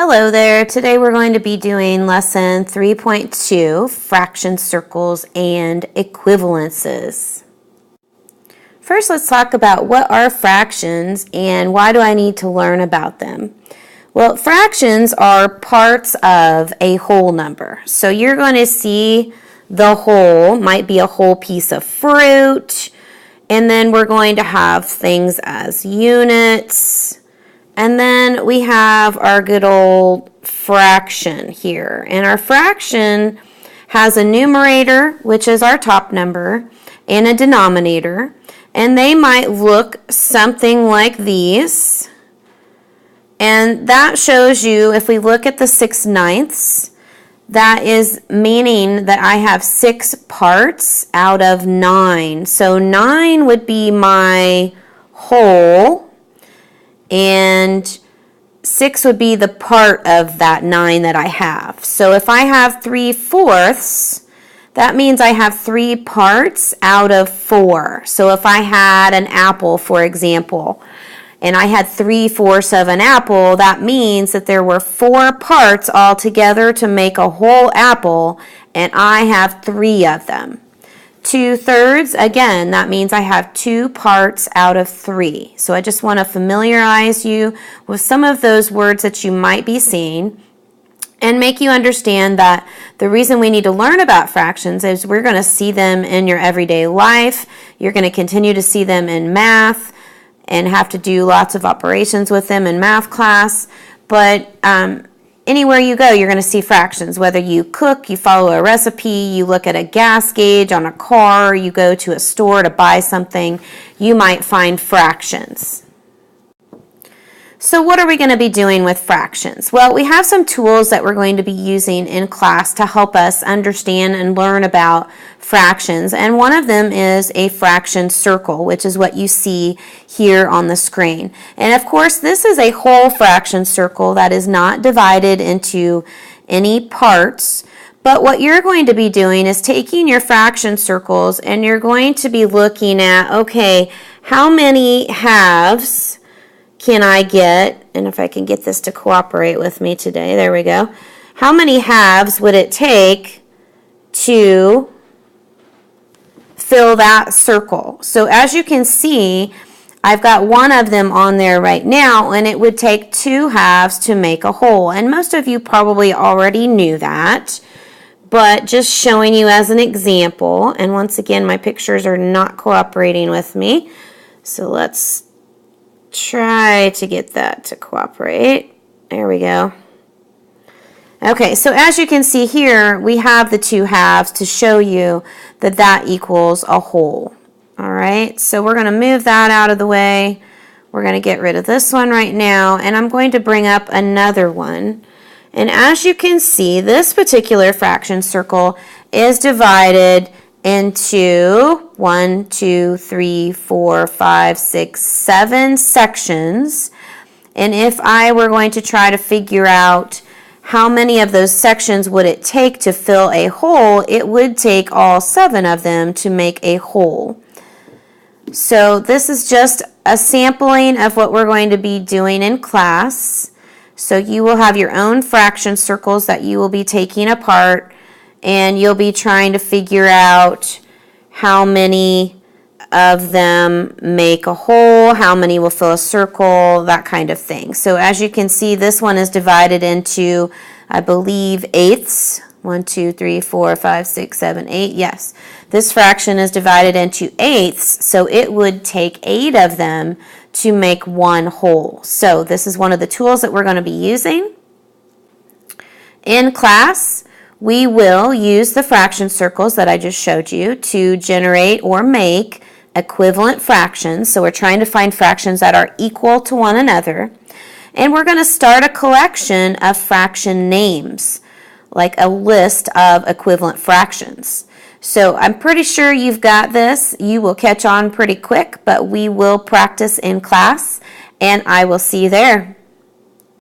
Hello there. Today we're going to be doing lesson 3.2, fraction circles and equivalences. First, let's talk about what are fractions and why do I need to learn about them. Well, fractions are parts of a whole number. So you're going to see the whole, might be a whole piece of fruit, and then we're going to have things as units. And then we have our good old fraction here. And our fraction has a numerator, which is our top number, and a denominator. And they might look something like these. And that shows you, if we look at the 6/9, that is meaning that I have 6 parts out of 9. So 9 would be my whole. And 6 would be the part of that 9 that I have. So if I have 3/4, that means I have 3 parts out of 4. So if I had an apple, for example, and I had 3/4 of an apple, that means that there were 4 parts altogether to make a whole apple, and I have 3 of them. 2/3, again, that means I have 2 parts out of 3. So I just want to familiarize you with some of those words that you might be seeing and make you understand that the reason we need to learn about fractions is we're going to see them in your everyday life. You're going to continue to see them in math and have to do lots of operations with them in math class. But anywhere you go, you're going to see fractions. Whether you cook, you follow a recipe, you look at a gas gauge on a car, you go to a store to buy something, you might find fractions. So what are we going to be doing with fractions? Well, we have some tools that we're going to be using in class to help us understand and learn about fractions. And one of them is a fraction circle, which is what you see here on the screen. And of course, this is a whole fraction circle that is not divided into any parts. But what you're going to be doing is taking your fraction circles and you're going to be looking at, okay, how many halves can I get, and if I can get this to cooperate with me today, there we go. How many halves would it take to fill that circle? So as you can see, I've got one of them on there right now, and it would take 2 halves to make a whole. And most of you probably already knew that, but just showing you as an example. And once again, my pictures are not cooperating with me. So let's try to get that to cooperate. There we go. Okay, so as you can see here, we have the 2 halves to show you that that equals a whole. All right, so we're going to move that out of the way. We're going to get rid of this one right now, and I'm going to bring up another one. And as you can see, this particular fraction circle is divided into 1, 2, 3, 4, 5, 6, 7 sections. And if I were going to try to figure out how many of those sections would it take to fill a whole, it would take all 7 of them to make a whole. So this is just a sampling of what we're going to be doing in class. So you will have your own fraction circles that you will be taking apart, and you'll be trying to figure out how many of them make a whole, how many will fill a circle, that kind of thing. So as you can see, this one is divided into, I believe, eighths. 1, 2, 3, 4, 5, 6, 7, 8. Yes, this fraction is divided into eighths, so it would take 8 of them to make one whole. So this is one of the tools that we're going to be using in class. We will use the fraction circles that I just showed you to generate or make equivalent fractions. So we're trying to find fractions that are equal to one another. And we're going to start a collection of fraction names, like a list of equivalent fractions. So I'm pretty sure you've got this. You will catch on pretty quick, but we will practice in class, and I will see you there.